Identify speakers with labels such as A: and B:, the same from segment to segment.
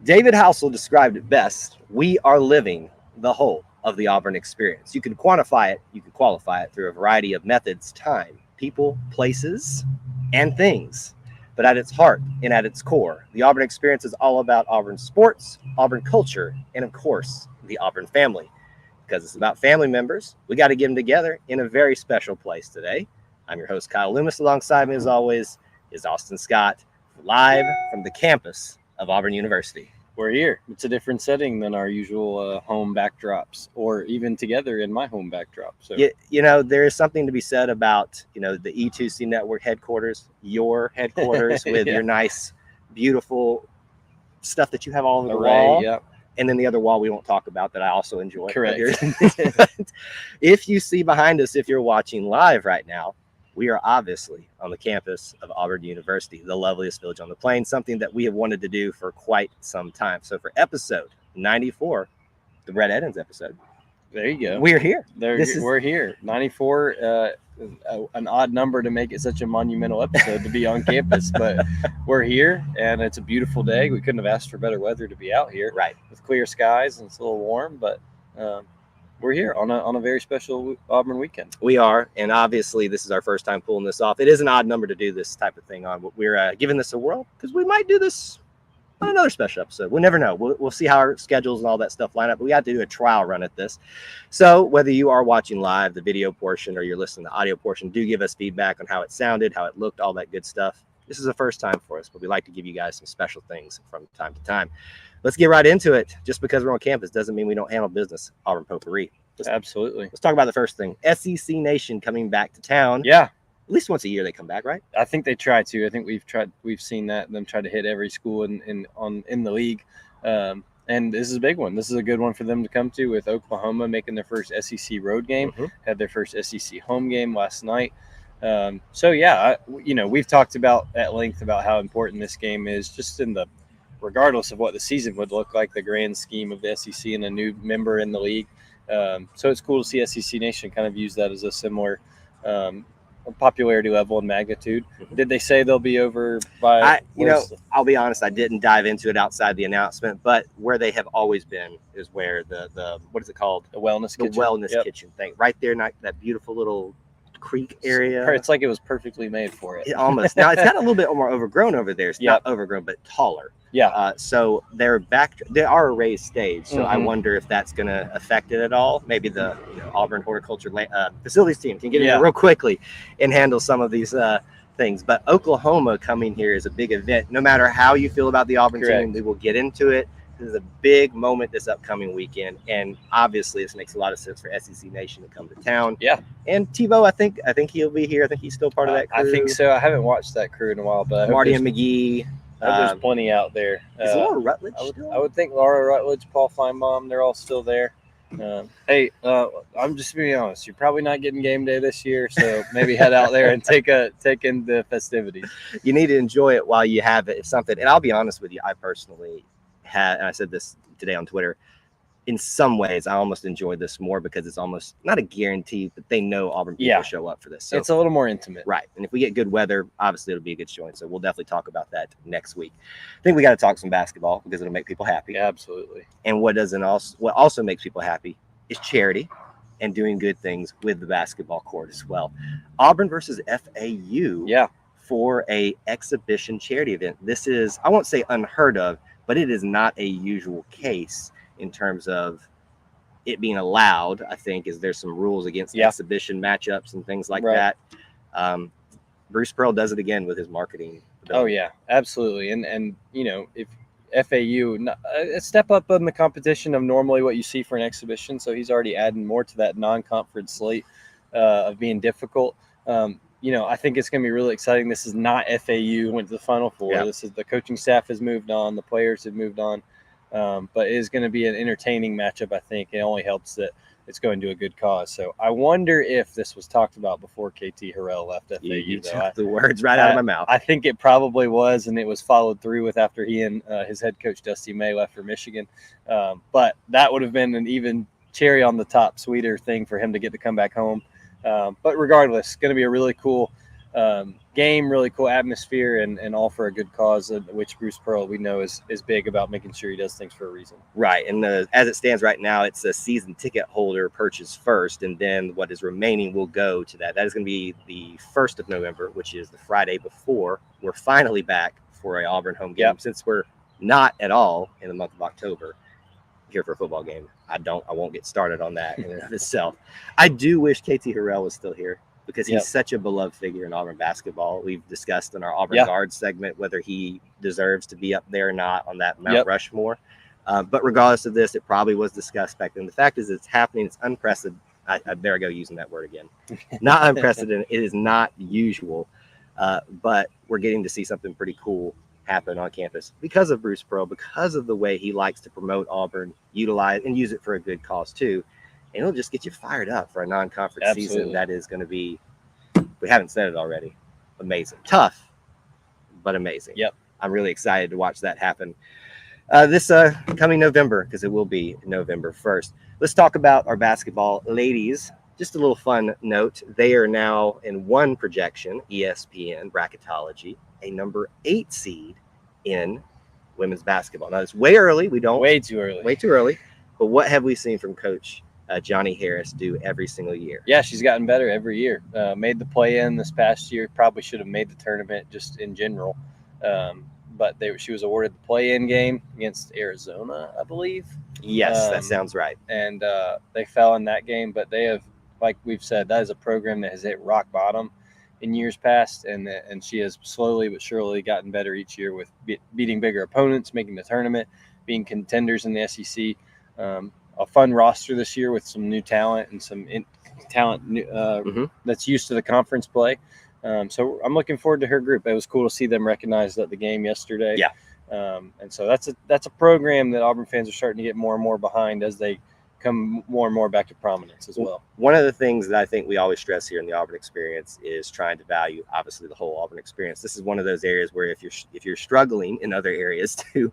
A: David Housel described it best. We are living the whole of the Auburn experience. You can quantify it, you can qualify it through a variety of methods: time, people, places, and things. But at its heart and at its core, the Auburn experience is all about Auburn sports, Auburn culture, and of course, the Auburn family. Because it's about family members, we got to get them together in a very special place today. I'm your host, Kyle Loomis. Alongside me, as always, is Austin Scott, live from the campus of Auburn University.
B: We're here. It's a different setting than our usual home backdrops, or even together in my home backdrop. So
A: there is something to be said about the E2C Network headquarters, your headquarters with your nice, beautiful stuff that you have all over the wall.
B: Yeah.
A: And then the other wall we won't talk about that I also enjoy.
B: Correct.
A: If you see behind us, if you're watching live right now, we are obviously on the campus of Auburn University, the loveliest village on the plain, something that we have wanted to do for quite some time. So for episode 94, the Brett Edens episode.
B: There you go.
A: We're here.
B: We're here. 94, an odd number to make it such a monumental episode to be on campus, but we're here, and it's a beautiful day. We couldn't have asked for better weather to be out here.
A: Right.
B: With clear skies, and it's a little warm, but we're here on a very special Auburn weekend.
A: We are, and obviously this is our first time pulling this off. It is an odd number to do this type of thing on, but we're giving this a whirl because we might do this on another special episode. We'll never know. We'll see how our schedules and all that stuff line up. But we got to do a trial run at this. So whether you are watching live, the video portion, or you're listening to the audio portion, do give us feedback on how it sounded, how it looked, all that good stuff. This is the first time for us, but we like to give you guys some special things from time to time. Let's get right into it. Just because we're on campus doesn't mean we don't handle business. Auburn potpourri.
B: Absolutely.
A: Let's talk about the first thing. SEC Nation coming back to town.
B: Yeah.
A: At least once a year they come back, right?
B: I think they try to. I think we've seen that them try to hit every school in the league. And this is a big one. This is a good one for them to come to, with Oklahoma making their first SEC road game. Mm-hmm. Had their first SEC home game last night. We've talked about at length about how important this game is, just regardless of what the season would look like, the grand scheme of the SEC and a new member in the league. So it's cool to see SEC Nation kind of use that as a similar popularity level and magnitude. Mm-hmm. Did they say they'll be over by?
A: I'll be honest, I didn't dive into it outside the announcement, but where they have always been is where the what is it called?
B: The wellness
A: kitchen thing, right there, that beautiful little creek area.
B: It's like it was perfectly made for it.
A: Almost. Now it's got a little bit more overgrown over there. It's not overgrown, but taller.
B: Yeah.
A: So they are a raised stage. So I wonder if that's going to affect it at all. Maybe the Auburn Horticulture Facilities team can get in there real quickly and handle some of these things. But Oklahoma coming here is a big event. No matter how you feel about the Auburn team, we will get into it. This is a big moment this upcoming weekend, and obviously this makes a lot of sense for SEC Nation to come to town.
B: Yeah,
A: and Tebow, I think he'll be here. I think he's still part of that crew.
B: I think so. I haven't watched that crew in a while, but
A: Marty and McGee.
B: There's plenty out there.
A: Is Laura Rutledge
B: I would think Laura Rutledge, Paul Feinbaum, they're all still there. I'm just being honest. You're probably not getting game day this year, so maybe head out there and take in the festivities.
A: You need to enjoy it while you have it. If something, and I'll be honest with you, I personally had, and I said this today on Twitter, in some ways I almost enjoy this more because it's almost not a guarantee, but they know Auburn people show up for this. So
B: it's a little more intimate.
A: Right. And if we get good weather, obviously it'll be a good showing. So we'll definitely talk about that next week. I think we got to talk some basketball because it'll make people happy.
B: Yeah, absolutely.
A: And what also makes people happy is charity and doing good things with the basketball court as well. Auburn versus FAU.
B: Yeah.
A: For a exhibition charity event. This is, I won't say unheard of, but it is not a usual case in terms of it being allowed. I think there's some rules against exhibition matchups and things like that. Bruce Pearl does it again with his marketing ability.
B: Oh yeah, absolutely. And if FAU a step up in the competition of normally what you see for an exhibition, so he's already adding more to that non-conference slate of being difficult. I think it's going to be really exciting. This is not FAU went to the Final Four. Yeah. This is the coaching staff has moved on, the players have moved on. But it is going to be an entertaining matchup, I think. It only helps that it's going to a good cause. So I wonder if this was talked about before KT Harrell left FAU.
A: You took the words right out of my mouth.
B: I think it probably was, and it was followed through with after he and his head coach, Dusty May, left for Michigan. But that would have been an even cherry on the top, sweeter thing for him to get to come back home. But regardless, it's going to be a really cool game, really cool atmosphere, and all for a good cause, which Bruce Pearl we know is big about making sure he does things for a reason.
A: Right. And as it stands right now, it's a season ticket holder purchase first, and then what is remaining will go to that. That is going to be the 1st of November, which is the Friday before we're finally back for a Auburn home game.
B: Yep.
A: Since we're not at all in the month of October here for a football game, I won't get started on that in and of itself. I do wish KT Harrell was still here, because he's such a beloved figure in Auburn basketball. We've discussed in our Auburn Guard segment whether he deserves to be up there or not on that Mount Rushmore. But regardless of this, it probably was discussed back then. The fact is, it's happening. It's unprecedented. I better go using that word again. Not unprecedented. It is not usual. But we're getting to see something pretty cool happen on campus because of Bruce Pearl, because of the way he likes to promote Auburn, utilize and use it for a good cause too. And it'll just get you fired up for a non-conference season that is going to be, we haven't said it already, amazing. Tough, but amazing.
B: Yep.
A: I'm really excited to watch that happen this coming November, because it will be November 1st. Let's talk about our basketball ladies. Just a little fun note. They are now in one projection, ESPN bracketology, a number 8 seed in women's basketball. Now, it's way early. Way too early. But what have we seen from Coach Johnny Harris do every single year?
B: Yeah, she's gotten better every year. Made the play-in this past year. Probably should have made the tournament just in general. But she was awarded the play-in game against Arizona, I believe.
A: Yes, that sounds right.
B: And they fell in that game. But they have, like we've said, that is a program that has hit rock bottom in years past. And she has slowly but surely gotten better each year with beating bigger opponents, making the tournament, being contenders in the SEC. A fun roster this year with some new talent and some talent that's used to the conference play. So I'm looking forward to her group. It was cool to see them recognized at the game yesterday.
A: Yeah.
B: And so that's a program that Auburn fans are starting to get more and more behind as they come more and more back to prominence as well.
A: One of the things that I think we always stress here in the Auburn Experience is trying to value, obviously, the whole Auburn Experience. This is one of those areas where if you're struggling in other areas to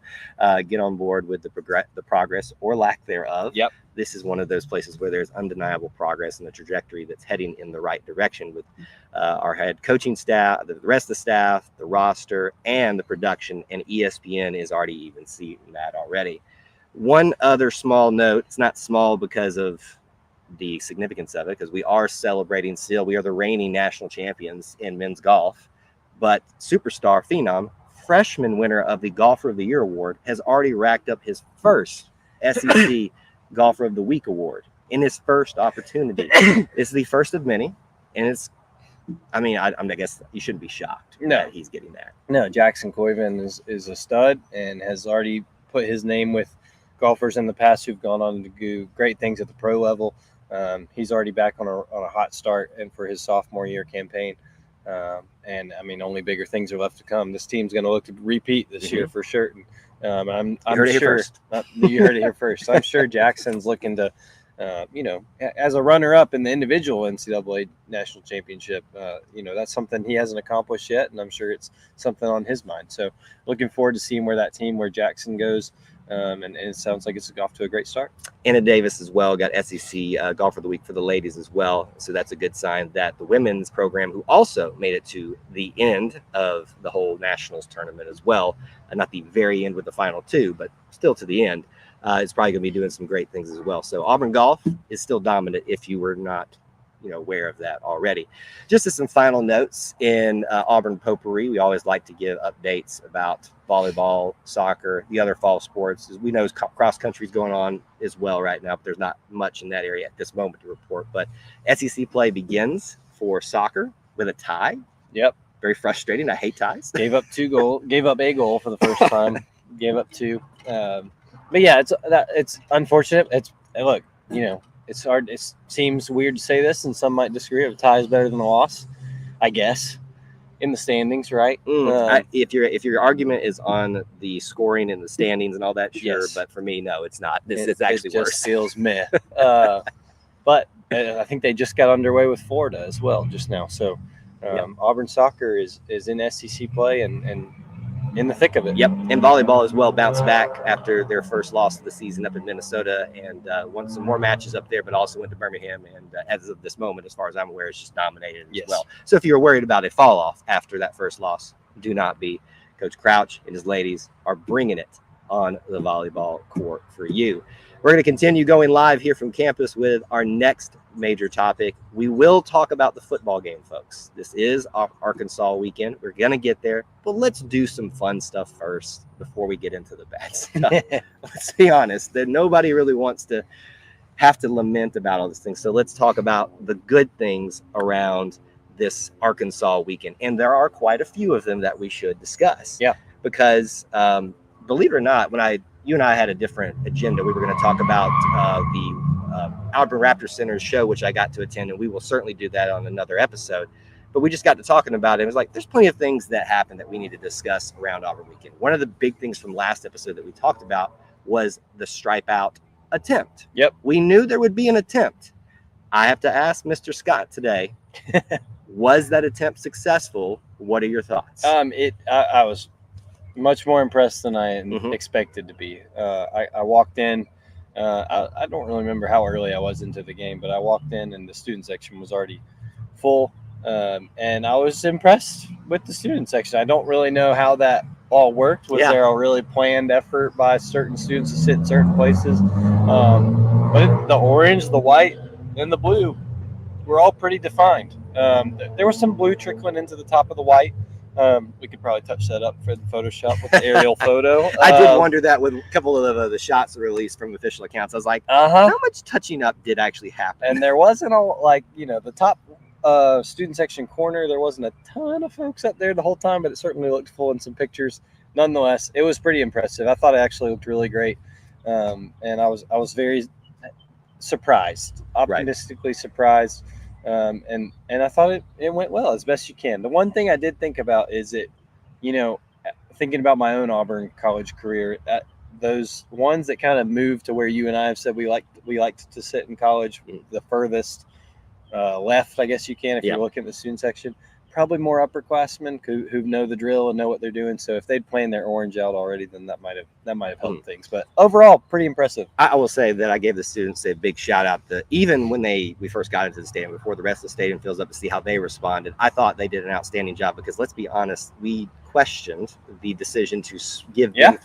A: get on board with the progress or lack thereof, this is one of those places where there's undeniable progress and a trajectory that's heading in the right direction with our head coaching staff, the rest of the staff, the roster, and the production. And ESPN is already even seeing that already. One other small note, it's not small because of the significance of it, because we are celebrating still. We are the reigning national champions in men's golf, but superstar phenom, freshman winner of the Golfer of the Year award, has already racked up his first SEC Golfer of the Week award in his first opportunity. It's the first of many, and it's, I mean, I guess you shouldn't be shocked that he's getting that.
B: No, Jackson Coyven is a stud and has already put his name with golfers in the past who've gone on to do great things at the pro level. He's already back on a hot start and for his sophomore year campaign. And I mean, only bigger things are left to come. This team's going to look to repeat this year for sure. I'm
A: heard
B: sure you heard it here first. I'm sure Jackson's looking to, as a runner-up in the individual NCAA national championship, that's something he hasn't accomplished yet, and I'm sure it's something on his mind. So looking forward to seeing where Jackson goes. And it sounds like it's off to a great start.
A: Anna Davis as well got SEC Golfer of the Week for the ladies as well. So that's a good sign that the women's program, who also made it to the end of the whole nationals tournament as well, not the very end with the final two, but still to the end, is probably going to be doing some great things as well. So Auburn golf is still dominant if you were not aware of that already. Just as some final notes in Auburn potpourri, we always like to give updates about volleyball, soccer, the other fall sports. As we know, cross country is going on as well right now, but there's not much in that area at this moment to report. But SEC play begins for soccer with a tie.
B: Yep.
A: Very frustrating. I hate ties.
B: Gave up a goal for the first time. Gave up 2. But yeah, it's unfortunate. It's hard. It seems weird to say this, and some might disagree. A tie is better than a loss, I guess, in the standings, right?
A: If your argument is on the scoring and the standings and all that, sure.
B: Yes.
A: But for me, no, it's not. It's actually
B: it
A: worse.
B: just feels meh. But I think they just got underway with Florida as well just now. So Auburn soccer is in SEC play, and in the thick of it.
A: Yep, and volleyball as well bounced back after their first loss of the season up in Minnesota and won some more matches up there, but also went to Birmingham. And as of this moment, as far as I'm aware, it's just dominated as well. So if you're worried about a fall off after that first loss, do not be. Coach Crouch and his ladies are bringing it on the volleyball court for you. We're going to continue going live here from campus with our next major topic. We will talk about the football game, folks. This is Arkansas weekend. We're going to get there, but let's do some fun stuff first before we get into the bad stuff. Let's be honest, that nobody really wants to have to lament about all these things. So let's talk about the good things around this Arkansas weekend. And there are quite a few of them that we should discuss.
B: Yeah.
A: Because believe it or not, when you and I had a different agenda, we were going to talk about the Auburn Raptor Center's show, which I got to attend, and we will certainly do that on another episode. But we just got to talking about it. It was like, there's plenty of things that happened that we need to discuss around Auburn weekend. One of the big things from last episode that we talked about was the stripe out attempt.
B: Yep.
A: We knew there would be an attempt. I have to ask Mr. Scott today, was that attempt successful? What are your thoughts?
B: I was much more impressed than I expected to be. I walked in. I don't really remember how early I was into the game, but I walked in and the student section was already full. And I was impressed with the student section. I don't really know how that all worked. Was there a really planned effort by certain students to sit in certain places? But the orange, the white, and the blue were all pretty defined. There was some blue trickling into the top of the white. We could probably touch that up for the Photoshop with the aerial photo.
A: I did wonder that with a couple of the shots released from official accounts. I was like, how much touching up did actually happen?
B: And there wasn't the top student section corner, there wasn't a ton of folks up there the whole time, but it certainly looked full in some pictures. Nonetheless, it was pretty impressive. I thought it actually looked really great. And I was very surprised, optimistically surprised. And I thought it went well as best you can. The one thing I did think about is thinking about my own Auburn college career, those ones that kind of moved to where you and I have said we liked to sit in college, the furthest left, I guess you can, if you're looking at the student section, probably more upperclassmen who know the drill and know what they're doing. So if they'd planned their orange out already, then that might have helped things. But overall, pretty impressive.
A: I will say that I gave the students a big shout out. Even when we first got into the stadium, before the rest of the stadium fills up, to see how they responded, I thought they did an outstanding job, because let's be honest, we questioned the decision to give them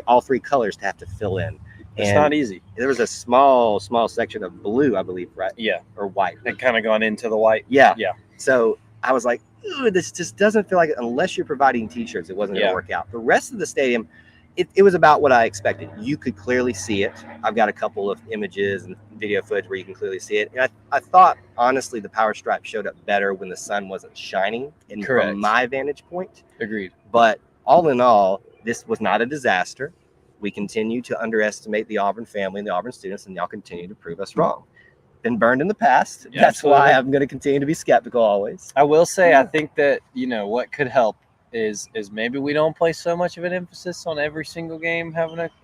A: all three colors to have to fill in.
B: It's not easy.
A: There was a small section of blue, I believe, right?
B: Yeah.
A: Or white.
B: It kind of gone into the white.
A: Yeah.
B: Yeah.
A: So I was like, ooh, this just doesn't feel like, unless you're providing T-shirts, it wasn't going to work out. The rest of the stadium, it was about what I expected. You could clearly see it. I've got a couple of images and video footage where you can clearly see it. And I thought, honestly, the power stripe showed up better when the sun wasn't shining from my vantage point.
B: Agreed.
A: But all in all, this was not a disaster. We continue to underestimate the Auburn family and the Auburn students, and y'all continue to prove us wrong. Been burned in the past.
B: Yeah,
A: that's why I'm going to continue to be skeptical always.
B: I will say, I think that, what could help is maybe we don't place so much of an emphasis on every single game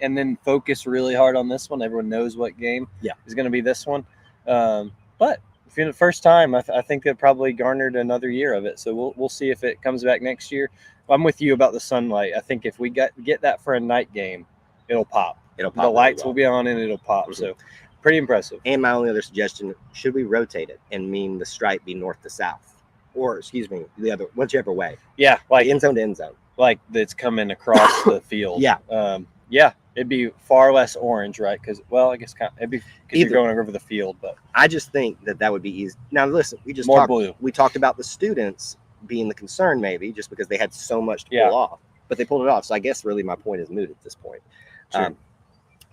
B: and then focus really hard on this one. Everyone knows what game is going to be this one. But if you're the first time, I think it probably garnered another year of it. So we'll see if it comes back next year. I'm with you about the sunlight. I think if we get that for a night game, it'll pop. The lights will be on and it'll pop. So pretty impressive.
A: And my only other suggestion, should we rotate it and mean the stripe be north to south? Or, excuse me, whichever way.
B: Yeah. Like
A: end zone to end zone.
B: Like it's coming across the field.
A: Yeah.
B: It'd be far less orange, right? Because, I guess it'd be because you're going over the field. But
A: I just think that would be easy. Now, listen, we talked about the students being the concern, maybe, just because they had so much to pull off. But they pulled it off. So I guess really my point is moot at this point.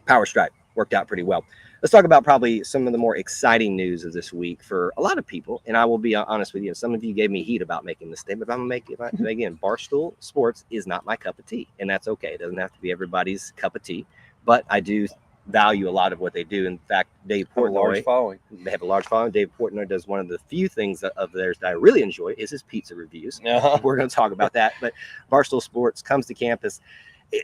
A: Power stripe worked out pretty well. Let's talk about probably some of the more exciting news of this week for a lot of people. And I will be honest with you. Some of you gave me heat about making this statement, but I'm going to make it again. Barstool Sports is not my cup of tea. And that's okay. It doesn't have to be everybody's cup of tea. But I do value a lot of what they do. In fact, Dave Portnoy, they have a large following. Dave Portnoy does one of the few things of theirs that I really enjoy is his pizza reviews. We're going to talk about that. But Barstool Sports comes to campus.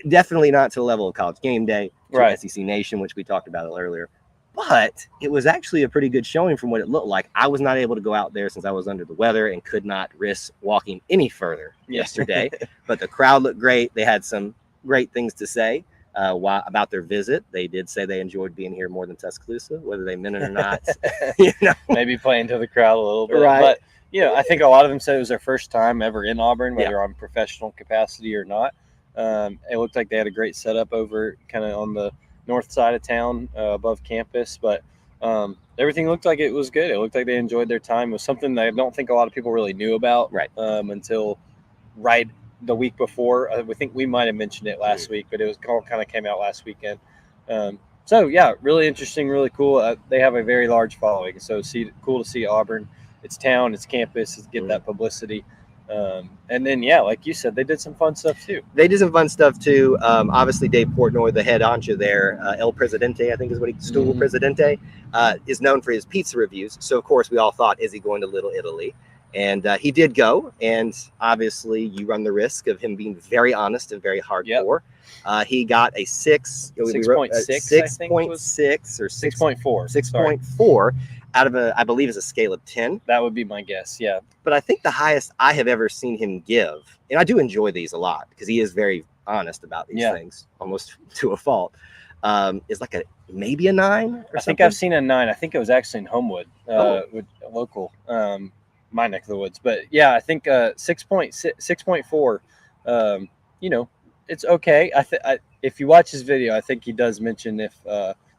A: Definitely not to the level of College Game Day, SEC Nation, which we talked about earlier. but it was actually a pretty good showing from what it looked like. I was not able to go out there since I was under the weather and could not risk walking any further yesterday. But the crowd looked great. They had some great things to say about their visit. They did say they enjoyed being here more than Tuscaloosa, whether they meant it or not.
B: Maybe playing to the crowd a little bit.
A: Right.
B: But, I think a lot of them said it was their first time ever in Auburn, whether on professional capacity or not. It looked like they had a great setup over kind of on the north side of town above campus, but everything looked like it was good. It looked like they enjoyed their time. It was something that I don't think a lot of people really knew about until right the week before. I think we might have mentioned it last week, but it was kind of came out last weekend. So yeah, really interesting, really cool. They have a very large following, so cool to see Auburn. It's town, it's campus, get that publicity. And then, like you said, they did some fun stuff too.
A: Obviously, Dave Portnoy, the head honcho there, El Presidente, I think is what Stool Presidente, is known for his pizza reviews. So, of course, we all thought, is he going to Little Italy? And he did go. And obviously, you run the risk of him being very honest and very hardcore. He got a 6.6 or 6.4 out of I believe is a scale of 10.
B: That would be my guess. Yeah.
A: But I think the highest I have ever seen him give, and I do enjoy these a lot because he is very honest about these things, almost to a fault, is like maybe a 9.
B: I think I've seen a 9. I think it was actually in Homewood, with local, my neck of the woods. But yeah, I think 6.4. It's okay. If you watch his video, I think he does mention if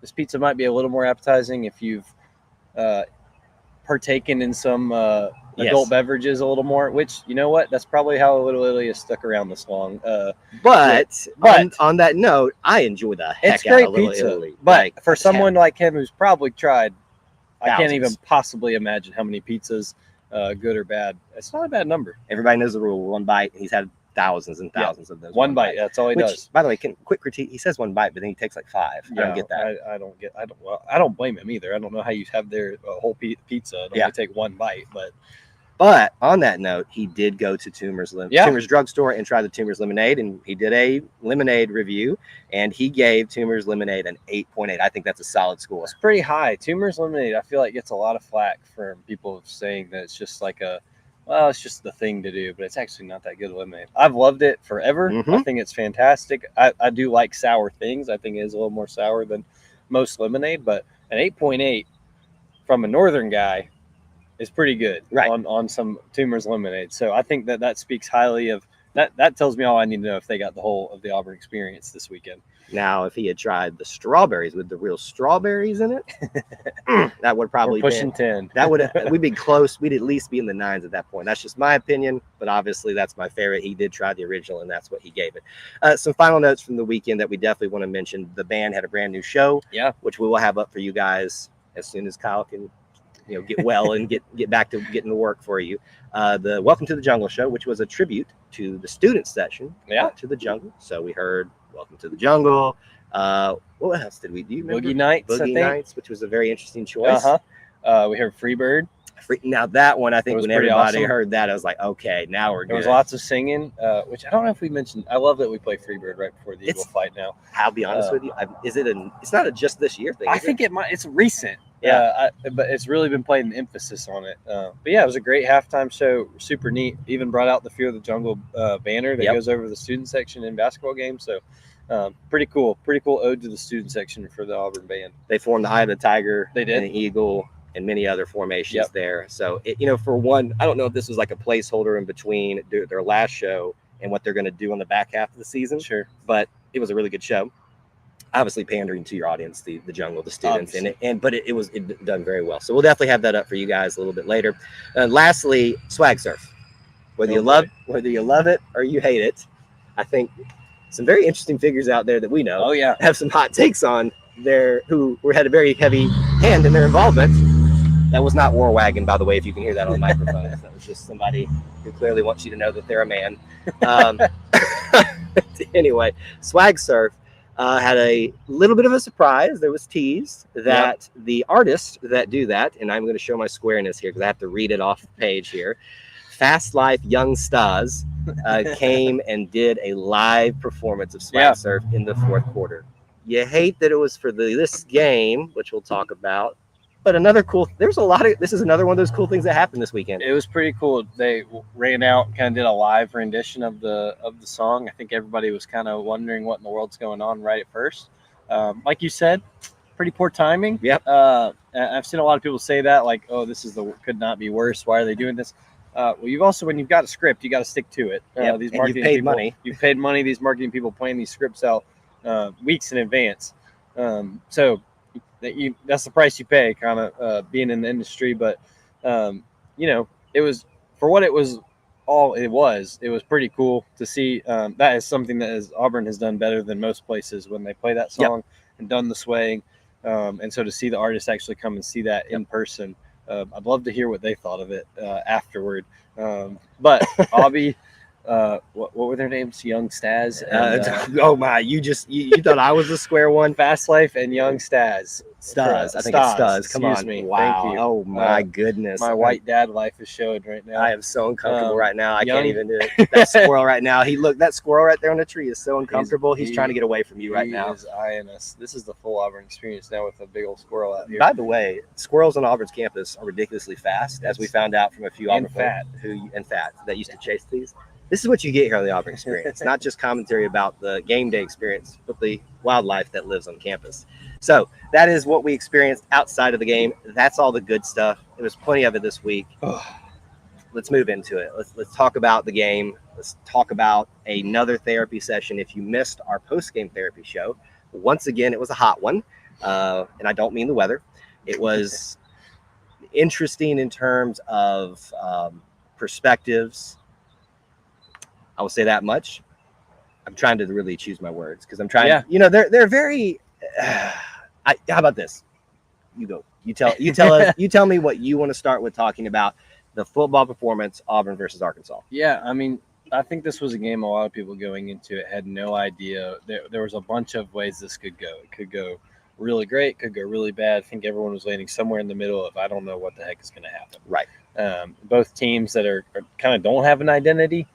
B: this pizza might be a little more appetizing if you've partaken in some adult beverages a little more, which, you know what, that's probably how Little Italy has stuck around this long.
A: But on that note, I enjoy the heck out of Little Italy.
B: But for someone like him who's probably tried,
A: thousands.
B: I can't even possibly imagine how many pizzas, good or bad. It's not a bad number.
A: Everybody knows the rule: 1 bite. He's had thousands and thousands of those.
B: One bite. That's all he does.
A: By the way, quick critique. He says 1 bite, but then he takes like 5. I don't get that.
B: I don't blame him either. I don't know how you have their whole pizza and only take 1 bite,
A: But on that note, he did go to Toomer's drugstore and try the Toomer's lemonade, and he did a lemonade review, and he gave Toomer's lemonade an 8.8. I think that's a solid score.
B: It's pretty high. Toomer's lemonade, I feel like, gets a lot of flack from people saying that it's just like it's just the thing to do, but it's actually not that good lemonade. I've loved it forever. I think it's fantastic. I do like sour things. I think it is a little more sour than most lemonade, but an 8.8 from a northern guy is pretty good on some Toomer's lemonade. So I think that speaks highly of that. That tells me all I need to know if they got the whole of the Auburn experience this weekend.
A: Now, if he had tried the strawberries with the real strawberries in it, that would probably
B: be pushing 10.
A: That would we'd be close. We'd at least be in the 9s at that point. That's just my opinion, but obviously that's my favorite. He did try the original, and that's what he gave it. Some final notes from the weekend that we definitely want to mention: the band had a brand new show, which we will have up for you guys as soon as Kyle can, get well and get back to getting to work for you. The Welcome to the Jungle show, which was a tribute to the student session, to the jungle. So we heard Welcome to the Jungle. What else did we do?
B: Boogie Nights,
A: Nights, which was a very interesting choice.
B: We heard Freebird.
A: Now that one, I think when everybody heard that, I was like, okay, now we're good.
B: There was lots of singing, which I don't know if we mentioned. I love that we play Freebird right before the Eagle fight now.
A: I'll be honest with you. It's not a just this year thing.
B: I think it's recent. But it's really been playing emphasis on it. But yeah, it was a great halftime show. Super neat. Even brought out the Fear of the Jungle banner that goes over the student section in basketball games. So pretty cool. Pretty cool ode to the student section for the Auburn band.
A: They formed the Eye of the Tiger.
B: They did.
A: And the Eagle and many other formations there. So, for one, I don't know if this was like a placeholder in between their last show and what they're going to do on the back half of the season.
B: Sure.
A: But it was a really good show. Obviously pandering to your audience, the jungle, the students, but it was done very well. So we'll definitely have that up for you guys a little bit later. Lastly, swag surf. Whether you love it or you hate it, I think some very interesting figures out there that we know have some hot takes on there who had a very heavy hand in their involvement. That was not War Wagon, by the way, if you can hear that on the microphone. That was just somebody who clearly wants you to know that they're a man. Anyway, swag surf had a little bit of a surprise. There was teased that the artists that do that, and I'm going to show my squareness here because I have to read it off the page here. Fast Life Young Stars came and did a live performance of swag surf in the fourth quarter. You hate that it was for this game, which we'll talk about. But this is another one of those cool things that happened this weekend.
B: It was pretty cool. They ran out and kind of did a live rendition of the song. I think everybody was kind of wondering what in the world's going on right at first. Like you said, pretty poor timing.
A: Yep.
B: I've seen a lot of people say that, like, "Oh, could not be worse. Why are they doing this?" Well, when you've got a script, you got to stick to it.
A: Yep.
B: These
A: and
B: marketing
A: you paid
B: people,
A: money.
B: You've paid money. These marketing people plan these scripts out weeks in advance. So that's the price you pay, kind of being in the industry. But it was, for what it was. It was pretty cool to see. That is something that Auburn has done better than most places when they play that song and done the swaying. And so to see the artists actually come and see that in person, I'd love to hear what they thought of it afterward. But Aubie, what were their names? Young Staz. And,
A: oh my! You thought I was the square one?
B: Fast Life and Young Staz.
A: Staz. I think it's Staz. Come on.
B: Me.
A: Wow.
B: Thank you.
A: Oh my goodness.
B: My white dad life is showing right now.
A: I am so uncomfortable right now. I can't even do it. That squirrel right now. That squirrel right there on the tree is so uncomfortable. He's trying to get away from you right now.
B: He's eyeing us. This is the full Auburn experience now with a big old squirrel out here.
A: By the way, squirrels on Auburn's campus are ridiculously fast, as we found out from a few Auburn fat that used to chase these. This is what you get here on the Auburn Experience. Not just commentary about the game day experience, but the wildlife that lives on campus. So that is what we experienced outside of the game. That's all the good stuff. There was plenty of it this week. Let's move into it. Let's talk about the game. Let's talk about another therapy session. If you missed our post-game therapy show, once again, it was a hot one. And I don't mean the weather. It was interesting in terms of perspectives. I will say that much. I'm trying to really choose my words because I'm trying. Yeah. They're very. How about this? You go. You tell us. You tell me what you want to start with talking about the football performance, Auburn versus Arkansas.
B: Yeah, I mean, I think this was a game a lot of people going into it had no idea. There was a bunch of ways this could go. It could go really great, could go really bad. I think everyone was landing somewhere in the middle of I don't know what the heck is going to happen.
A: Right.
B: Both teams that are kind of don't have an identity.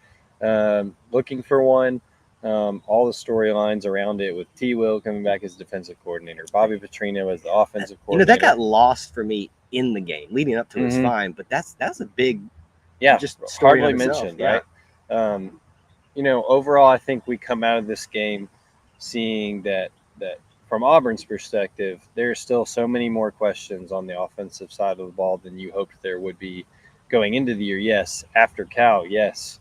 B: Looking for one. All the storylines around it with T. Will coming back as defensive coordinator, Bobby Petrino as the offensive coordinator.
A: That got lost for me in the game. Leading up to it was fine, but that's a big, just
B: hardly mentioned, right? Overall, I think we come out of this game seeing that from Auburn's perspective, there's still so many more questions on the offensive side of the ball than you hoped there would be going into the year. Yes, after Cal, yes.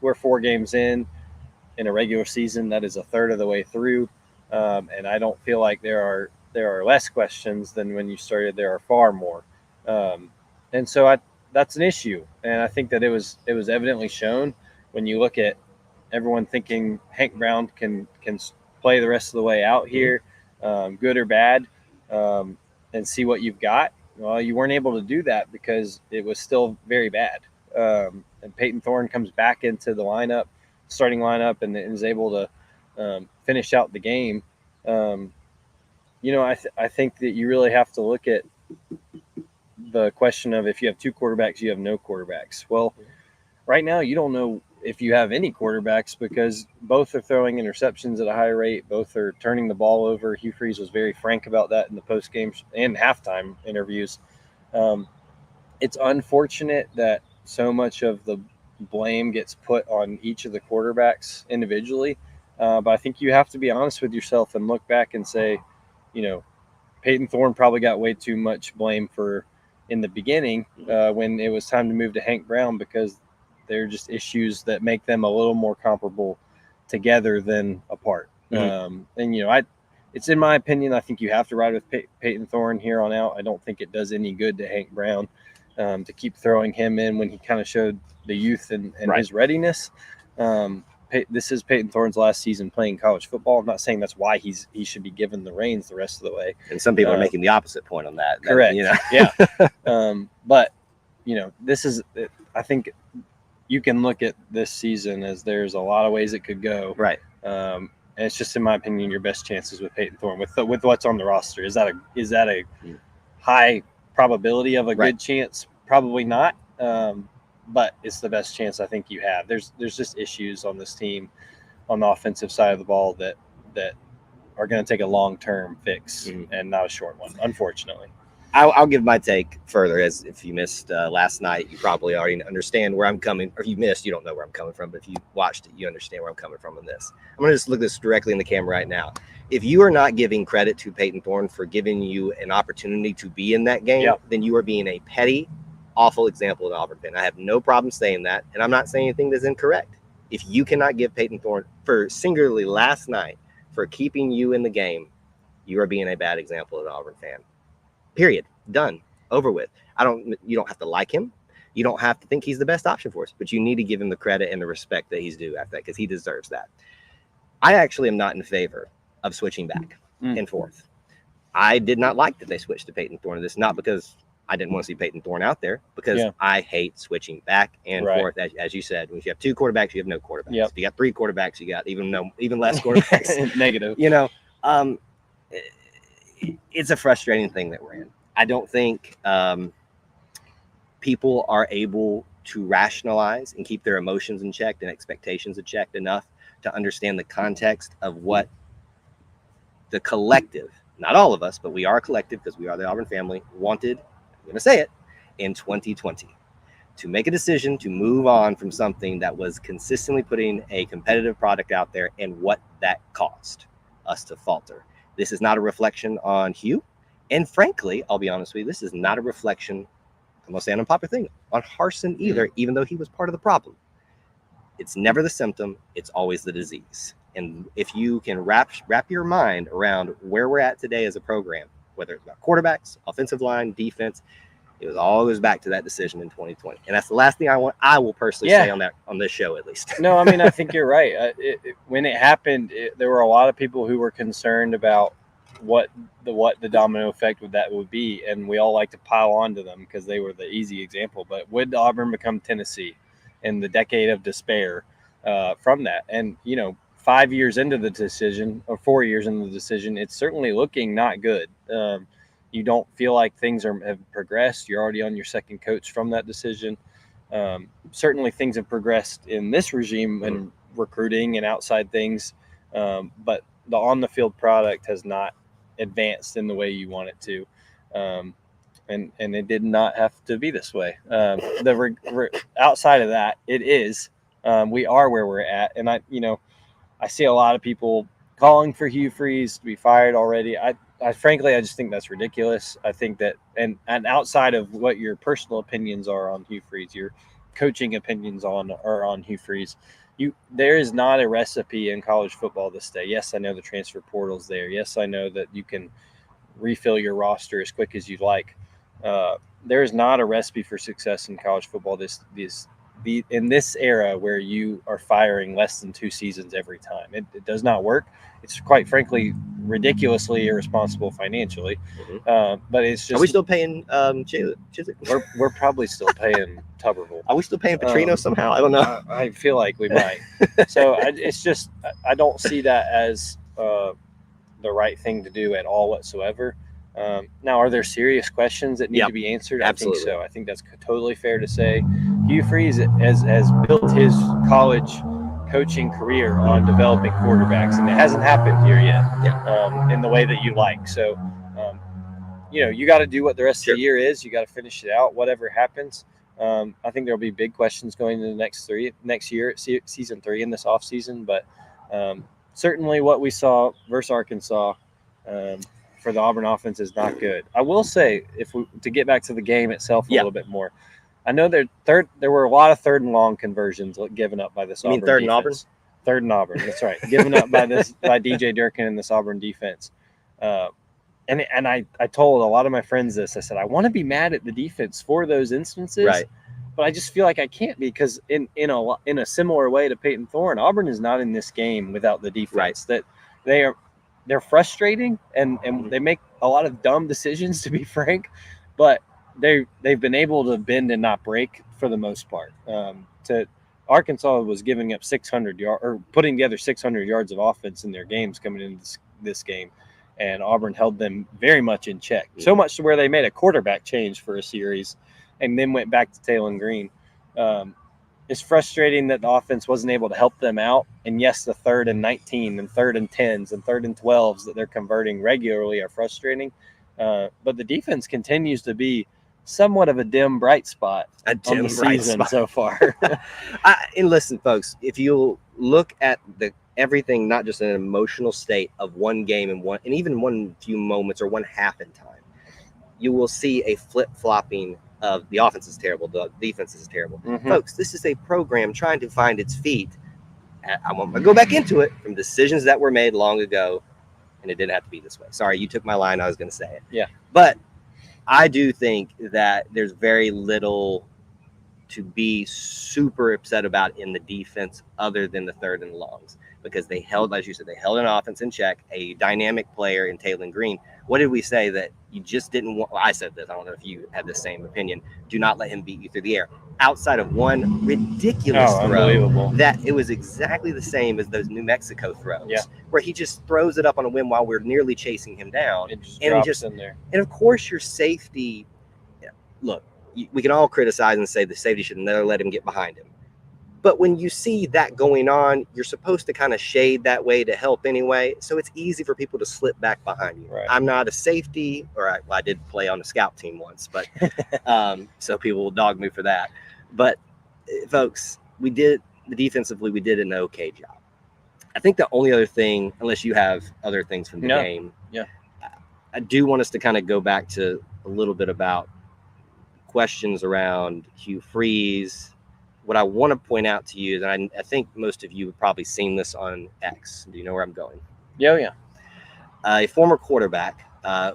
B: We're 4 games in a regular season. That is a third of the way through. And I don't feel like there are less questions than when you started. There are far more. And so that's an issue. And I think that it was evidently shown when you look at everyone thinking Hank Brown can play the rest of the way out here, good or bad, and see what you've got. Well, you weren't able to do that because it was still very bad. And Peyton Thorne comes back into the starting lineup, and is able to finish out the game. I think that you really have to look at the question of if you have 2 quarterbacks, you have no quarterbacks. Well, right now you don't know if you have any quarterbacks because both are throwing interceptions at a high rate. Both are turning the ball over. Hugh Freeze was very frank about that in the post-game and halftime interviews. It's unfortunate that so much of the blame gets put on each of the quarterbacks individually. But I think you have to be honest with yourself and look back and say, Peyton Thorne probably got way too much blame in the beginning when it was time to move to Hank Brown because they're just issues that make them a little more comparable together than apart. It's in my opinion, I think you have to ride with Peyton Thorne here on out. I don't think it does any good to Hank Brown to keep throwing him in when he kind of showed the youth and his readiness. This is Peyton Thorne's last season playing college football. I'm not saying that's why he should be given the reins the rest of the way.
A: And some people are making the opposite point on that.
B: Correct. Yeah. But this is. I think you can look at this season as there's a lot of ways it could go.
A: Right.
B: And it's just, in my opinion, your best chances with Peyton Thorne with what's on the roster. Is that a high probability of a good chance? Probably not. But it's the best chance I think you have. There's just issues on this team on the offensive side of the ball that are going to take a long-term fix and not a short one, unfortunately.
A: I'll give my take further. As if you missed last night, you probably already understand where I'm coming. Or if you missed, you don't know where I'm coming from. But if you watched it, you understand where I'm coming from in this. I'm going to just look this directly in the camera right now. If you are not giving credit to Peyton Thorne for giving you an opportunity to be in that game, then you are being a petty, awful example of an Auburn fan. I have no problem saying that, and I'm not saying anything that's incorrect. If you cannot give Peyton Thorne for singularly last night for keeping you in the game, you are being a bad example of an Auburn fan. Period. Done. Over with. You don't have to like him. You don't have to think he's the best option for us, but you need to give him the credit and the respect that he's due after that, because he deserves that. I actually am not in favor of switching back and forth. I did not like that they switched to Peyton Thorne. This not because I didn't want to see Peyton Thorne out there, because I hate switching back and forth. As you said, when you have two quarterbacks, you have no quarterbacks. If you got three quarterbacks, you got even less quarterbacks.
B: Negative.
A: It's a frustrating thing that we're in. I don't think people are able to rationalize and keep their emotions in check and expectations in check enough to understand the context of what the collective, not all of us, but we are a collective because we are the Auburn family, wanted, I'm going to say it, in 2020. To make a decision to move on from something that was consistently putting a competitive product out there and what that caused us to falter. This is not a reflection on Hugh. And frankly, I'll be honest with you, this is not a reflection, I'm going to say an unpopular thing, on Harsin either, even though he was part of the problem. It's never the symptom, it's always the disease. And if you can wrap your mind around where we're at today as a program, whether it's about quarterbacks, offensive line, defense, it all goes back to that decision in 2020. And that's the last thing I will personally say on this show, at least.
B: No, I mean, I think you're right. When it happened, there were a lot of people who were concerned about what the domino effect would be, and we all like to pile onto them because they were the easy example. But would Auburn become Tennessee in the decade of despair from that? And 5 years into the decision, or 4 years into the decision, it's certainly looking not good. You don't feel like things have progressed. You're already on your second coach from that decision. Certainly things have progressed in this regime and recruiting and outside things, but the on-the-field product has not advanced in the way you want it to. And it did not have to be this way. Outside of that, it is. We are where we're at. And I see a lot of people calling for Hugh Freeze to be fired already. I frankly, I just think that's ridiculous. I think that, and outside of what your personal opinions are on Hugh Freeze, your coaching opinions on Hugh Freeze, there is not a recipe in college football this day. Yes, I know the transfer portal's there. Yes, I know that you can refill your roster as quick as you'd like. There is not a recipe for success in college football in this era where you are firing less than 2 seasons every time. It does not work. It's quite frankly ridiculously irresponsible financially. But it's just.
A: Are we still paying Chiswick?
B: We're probably still paying Tuberville.
A: Are we still paying Petrino somehow? I don't know.
B: I feel like we might. So it's just, I don't see that as the right thing to do at all whatsoever. Now, are there serious questions that need to be answered?
A: Absolutely.
B: I think so. I think that's totally fair to say. Hugh Freeze has built his college coaching career on developing quarterbacks, and it hasn't happened here yet in the way that you like. So, you got to do what the rest of the year is. You got to finish it out, whatever happens. I think there'll be big questions going into next year, season 3 in this offseason. But certainly what we saw versus Arkansas for the Auburn offense is not good. I will say, to get back to the game itself a little bit more, I know there were a lot of 3rd and long conversions given up by this Auburn defense. You mean 3rd and Auburn? 3rd and Auburn, that's right. Given up by DJ Durkin and this Auburn defense. And I told a lot of my friends this. I said, I want to be mad at the defense for those instances, but I just feel like I can't, because in a similar way to Peyton Thorne, Auburn is not in this game without the defense. That they're frustrating and they make a lot of dumb decisions, to be frank, but they've been able to bend and not break for the most part. Arkansas was giving up 600 yards or putting together 600 yards of offense in their games coming into this game, and Auburn held them very much in check. So much to where they made a quarterback change for a series and then went back to Taylon Green. it's frustrating that the offense wasn't able to help them out. And yes, the 3rd and 19 and 3rd and 10s and 3rd and 12s that they're converting regularly are frustrating. But the defense continues to be somewhat of a dim bright spot on the season so far.
A: And listen, folks, if you look at everything, not just an emotional state of one game and even one few moments or one half in time, you will see a flip-flopping of the offense is terrible, the defense is terrible.
B: Mhm.
A: Folks, this is a program trying to find its feet. I want to go back into it from decisions that were made long ago, and it didn't have to be this way. Sorry, you took my line. I was going to say it.
B: Yeah.
A: But I do think that there's very little to be super upset about in the defense other than the 3rd and longs, because they held, as you said, they held an offense in check, a dynamic player in Taylon Green. What did we say that you just didn't want? Well, I said this. I don't know if you had the same opinion. Do not let him beat you through the air. Outside of one ridiculous throw, that it was exactly the same as those New Mexico throws, where he just throws it up on a whim while we're nearly chasing him down.
B: It just drops in there.
A: And of course, your safety. Look, we can all criticize and say the safety should never let him get behind him. But when you see that going on, you're supposed to kind of shade that way to help anyway. So it's easy for people to slip back behind you.
B: Right.
A: I'm not a safety, I did play on a scout team once, but so people will dog me for that. But folks, defensively, we did an okay job. I think the only other thing, unless you have other things from the game, I do want us to kind of go back to a little bit about questions around Hugh Freeze. What I want to point out to you, and I think most of you have probably seen this on X. Do you know where I'm going?
B: Yeah.
A: A former quarterback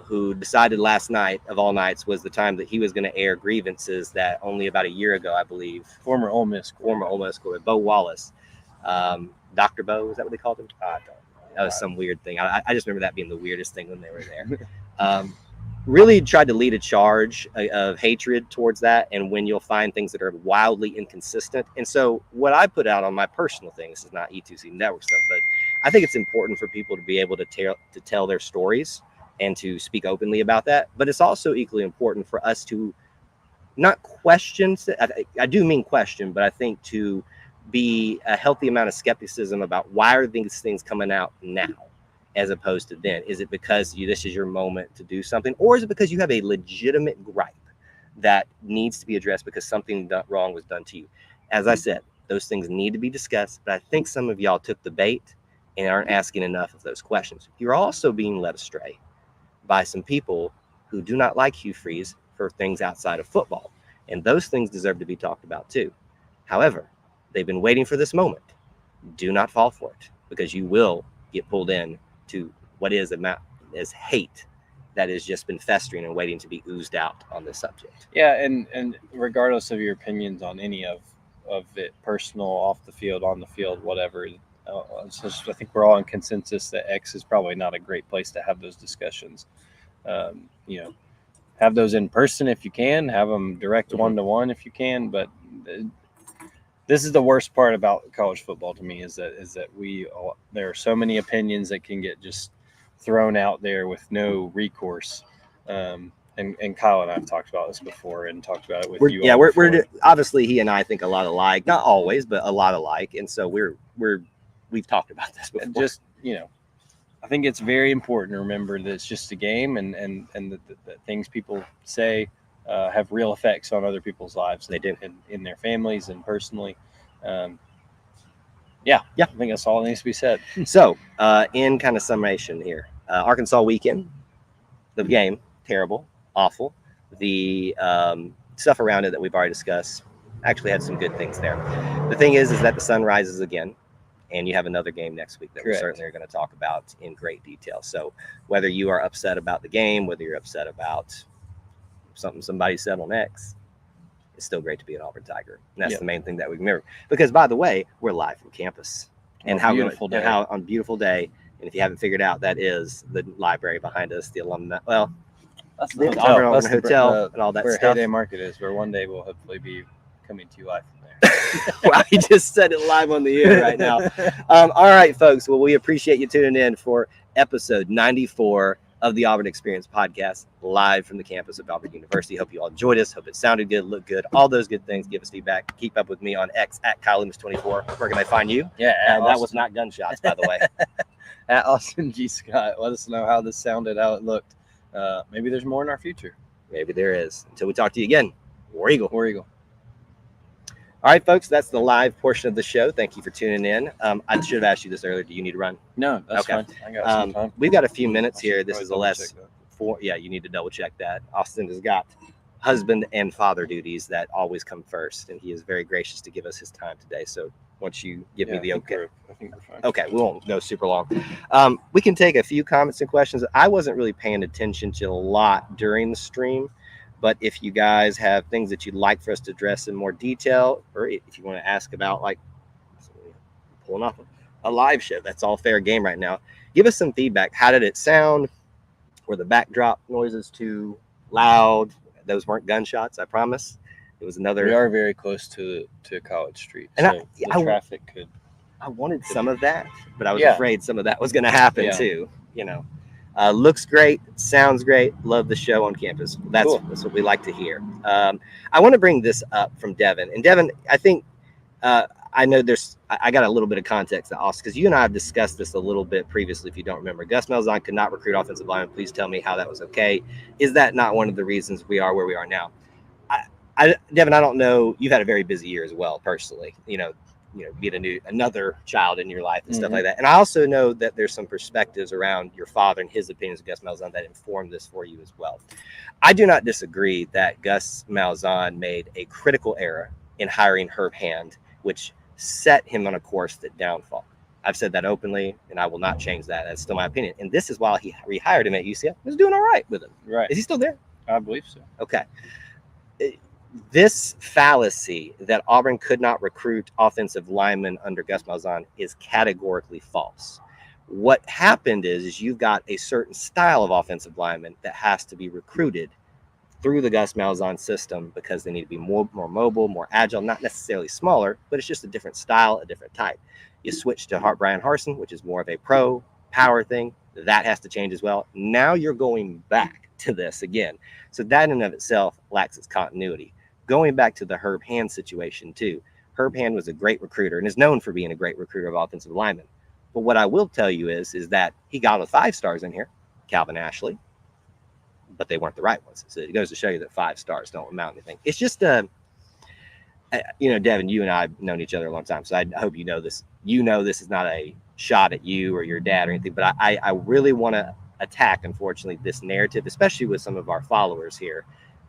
A: who decided last night of all nights was the time that he was going to air grievances that only about a year ago, I believe.
B: Former Ole Miss
A: quarterback, Bo Wallace. Dr. Bo, is that what they called him? I don't know. That was some weird thing. I just remember that being the weirdest thing when they were there. Really tried to lead a charge of hatred towards that, and when you'll find things that are wildly inconsistent. And so what I put out on my personal thing, this is not E2C Network stuff, but I think it's important for people to be able to tell their stories and to speak openly about that. But it's also equally important for us to not question, I do mean question, but I think to be a healthy amount of skepticism about why are these things coming out now, as opposed to then. Is it because this is your moment to do something, or is it because you have a legitimate gripe that needs to be addressed because something wrong was done to you? As I said, those things need to be discussed, but I think some of y'all took the bait and aren't asking enough of those questions. You're also being led astray by some people who do not like Hugh Freeze for things outside of football, and those things deserve to be talked about too. However, they've been waiting for this moment. Do not fall for it, because you will get pulled in to what is hate that has just been festering and waiting to be oozed out on this subject.
B: Yeah, and regardless of your opinions on any of it, personal, off the field, on the field, whatever, I think we're all in consensus that X is probably not a great place to have those discussions. Have those in person if you can, have them direct one-to-one if you can, but this is the worst part about college football to me is that there are so many opinions that can get just thrown out there with no recourse. And Kyle and I have talked about this before and talked about it with you.
A: Yeah, we're obviously he and I think a lot alike, not always, but a lot alike, and so we've talked about this before.
B: Just I think it's very important to remember that it's just a game, and that things people say have real effects on other people's lives.
A: They do
B: in their families and personally. I think that's all that needs to be said.
A: So, in kind of summation here, Arkansas weekend, the game, terrible, awful. The stuff around it that we've already discussed actually had some good things there. The thing is that the sun rises again, and you have another game next week that
B: Correct.
A: we certainly are going to talk about in great detail. So, whether you are upset about the game, whether you're upset about something somebody said on X, it's still great to be an Auburn Tiger. And that's the main thing that we remember. Because, by the way, we're live from campus. And how on a beautiful day. And if you haven't figured out, that is the library behind us, the alumni. Well,
B: that's
A: the Auburn Hotel and all that
B: where
A: stuff.
B: Heyday Market is, where one day we'll hopefully be coming to you live from there.
A: Wow, he just said it live on the air right now. All right, folks. Well, we appreciate you tuning in for episode 94 of the Auburn Experience podcast, live from the campus of Auburn University. Hope you all enjoyed us. Hope it sounded good, looked good, all those good things. Give us feedback. Keep up with me on X at Loomis24. Where can I find you?
B: Yeah,
A: that was not gunshots, by the way.
B: At Austin G. Scott. Let us know how this sounded, how it looked. Maybe there's more in our future.
A: Maybe there is. Until we talk to you again, War Eagle.
B: War Eagle.
A: All right, folks, that's the live portion of the show. Thank you for tuning in. I should have asked you this earlier. Do you need to run?
B: No, that's fine. I got some time.
A: We've got a few minutes here. This is a less for. Yeah, you need to double check that. Austin has got husband and father duties that always come first, and he is very gracious to give us his time today. So once you give me the okay.
B: I think we're fine.
A: Okay, we won't go super long. We can take a few comments and questions. I wasn't really paying attention to a lot during the stream. But if you guys have things that you'd like for us to address in more detail, or if you want to ask about, like, pulling off a live show, that's all fair game right now. Give us some feedback. How did it sound? Were the backdrop noises too loud? Those weren't gunshots, I promise. It was another.
B: We are very close to College Street,
A: and
B: so the traffic could.
A: I wanted some of that, but I was afraid some of that was going to happen too. Looks great, sounds great. Love the show on campus. That's what we like to hear. I want to bring this up from Devin. And Devin, I think I know I got a little bit of context to Austin, because you and I have discussed this a little bit previously. If you don't remember, Gus Malzahn could not recruit offensive linemen. Please tell me how that was okay. Is that not one of the reasons we are where we are now? Devin, I don't know. You've had a very busy year as well, personally. Being another child in your life and stuff like that. And I also know that there's some perspectives around your father and his opinions of Gus Malzahn that inform this for you as well. I do not disagree that Gus Malzahn made a critical error in hiring Herb Hand, which set him on a course to downfall. I've said that openly, and I will not change that. That's still my opinion. And this is while he rehired him at UCF. He was doing all right with him.
B: Right.
A: Is he still there?
B: I believe so.
A: Okay. This fallacy that Auburn could not recruit offensive linemen under Gus Malzahn is categorically false. What happened is you've got a certain style of offensive lineman that has to be recruited through the Gus Malzahn system because they need to be more mobile, more agile, not necessarily smaller, but it's just a different style, a different type. You switch to Brian Harsin, which is more of a pro power thing. That has to change as well. Now you're going back to this again. So that in and of itself lacks its continuity. Going back to the Herb Hand situation too, Herb Hand was a great recruiter and is known for being a great recruiter of offensive linemen. But what I will tell you is that he got with 5 stars in here, Calvin Ashley, but they weren't the right ones. So it goes to show you that 5 stars don't amount to anything. It's just Devin, you and I have known each other a long time, so I hope you know this. This is not a shot at you or your dad or anything, but I really want to attack, unfortunately, this narrative, especially with some of our followers here.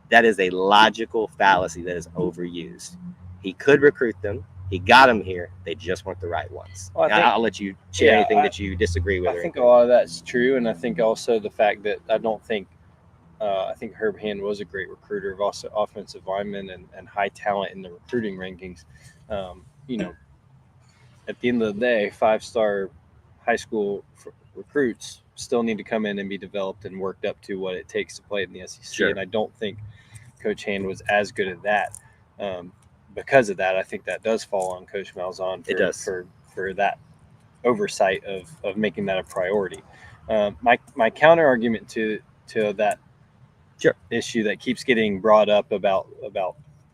A: That is a logical fallacy that is overused. He could recruit them. He got them here. They just weren't the right ones. Well, I'll let you share anything that you disagree with.
B: I think a lot of that's true, and I think also the fact that I think Herb Hand was a great recruiter of also offensive linemen and high talent in the recruiting rankings. At the end of the day, 5-star high school recruits still need to come in and be developed and worked up to what it takes to play in the SEC. Sure. And I don't think Coach Hand was as good at that. Because of that, I think that does fall on Coach Malzahn for that oversight of making that a priority. My counter argument to that issue that keeps getting brought up about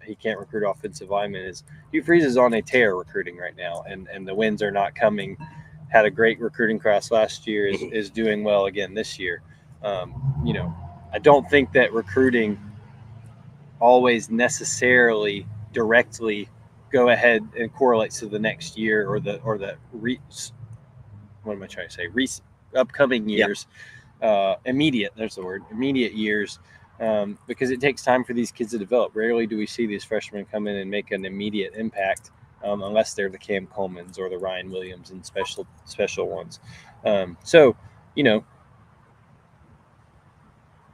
B: he can't recruit offensive linemen is Hugh Freeze is on a tear recruiting right now, and the wins are not coming. Had a great recruiting class last year, is doing well again this year. I don't think that recruiting always necessarily directly go ahead and correlates to the next year or the upcoming years. Immediate years, because it takes time for these kids to develop. Rarely do we see these freshmen come in and make an immediate impact, unless they're the Cam Colemans or the Ryan Williams and special ones.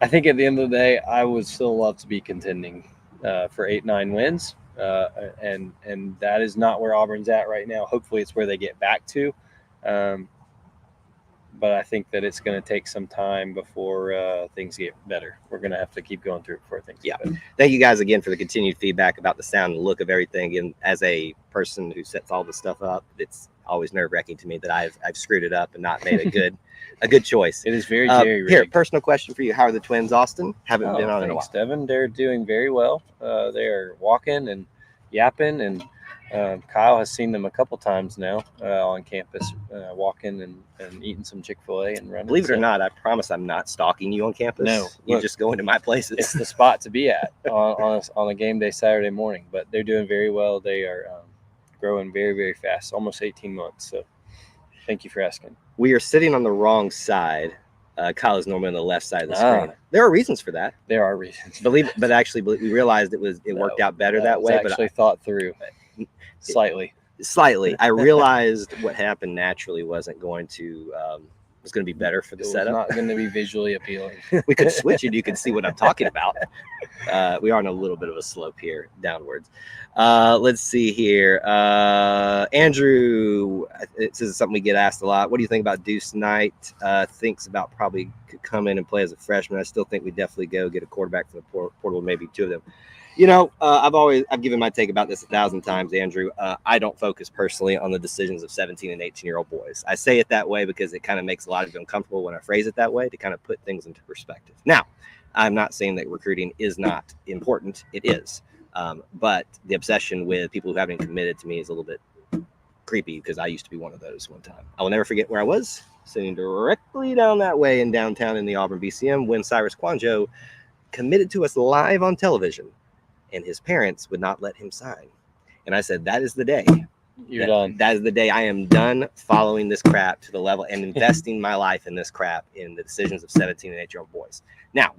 B: I think at the end of the day, I would still love to be contending for 8-9 wins, and that is not where Auburn's at right now. Hopefully, it's where they get back to. But I think that it's going to take some time before things get better. We're going to have to keep going through it before things get better.
A: Thank you guys again for the continued feedback about the sound and look of everything. And as a person who sets all this stuff up, always nerve-wracking to me that I've screwed it up and not made a good choice.
B: It is very jerry-rigged.
A: Here, personal question for you: how are the twins, Austin? Haven't been on in a while.
B: Thanks, Devin. They're doing very well. They are walking and yapping, and Kyle has seen them a couple times now on campus, walking and eating some Chick-fil-A and running.
A: Believe it or not, I promise I'm not stalking you on campus.
B: No,
A: you just go into my places.
B: It's the spot to be at on a game day Saturday morning. But they're doing very well. They are growing very, very fast, almost 18 months. So thank you for asking.
A: We are sitting on the wrong side. Kyle is normally on the left side of the screen. There are reasons for that.
B: There are reasons.
A: Actually, we realized it worked out better that way.
B: But actually thought through slightly.
A: I realized what happened naturally wasn't going to was going to be better for the setup.
B: Not going to be visually appealing.
A: We could switch it. You can see what I'm talking about. We are on a little bit of a slope here downwards. Let's see here. Andrew, this is something we get asked a lot. What do you think about Deuce Knight? Thinks about probably could come in and play as a freshman. I still think we definitely go get a quarterback from the portal, maybe two of them. You know, I've given my take about this 1,000 times, Andrew. I don't focus personally on the decisions of 17 and 18-year-old boys. I say it that way because it kind of makes a lot of you uncomfortable when I phrase it that way to kind of put things into perspective. Now, I'm not saying that recruiting is not important. It is. But the obsession with people who haven't committed to me is a little bit creepy because I used to be one of those one time. I will never forget where I was, sitting directly down that way in downtown in the Auburn BCM when Cyrus Quanjo committed to us live on television. And his parents would not let him sign. And I said, that is the day.
B: You're done.
A: That is the day I am done following this crap to the level and investing my life in this crap in the decisions of 17 and 8-year-old boys. Now,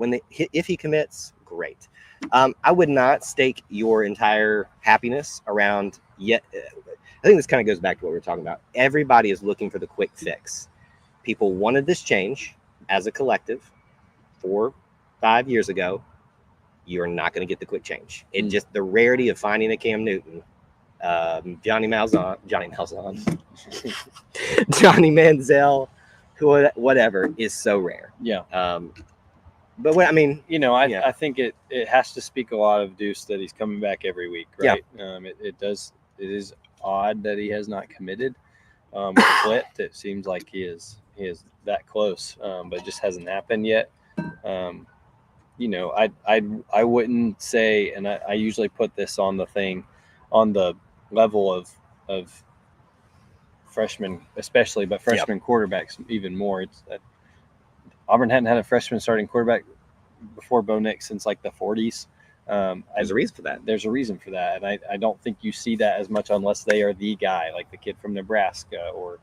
A: if he commits, great. I would not stake your entire happiness around yet. I think this kind of goes back to what we were talking about. Everybody is looking for the quick fix. People wanted this change as a collective 4-5 years ago. You're not going to get the quick change. It just the rarity of finding a Cam Newton, Johnny Manziel, whatever is so rare.
B: Yeah.
A: But what I mean,
B: I think it has to speak a lot of Deuce that he's coming back every week, right? Yeah. It is odd that he has not committed. Flipped. It seems like he is that close, but it just hasn't happened yet. I wouldn't say, and I usually put this on the level of freshmen, especially, but freshman quarterbacks even more. It's Auburn hadn't had a freshman starting quarterback before Bo Nix since like the 40s.
A: There's a reason for that.
B: There's a reason for that, and I don't think you see that as much unless they are the guy, like the kid from Nebraska or.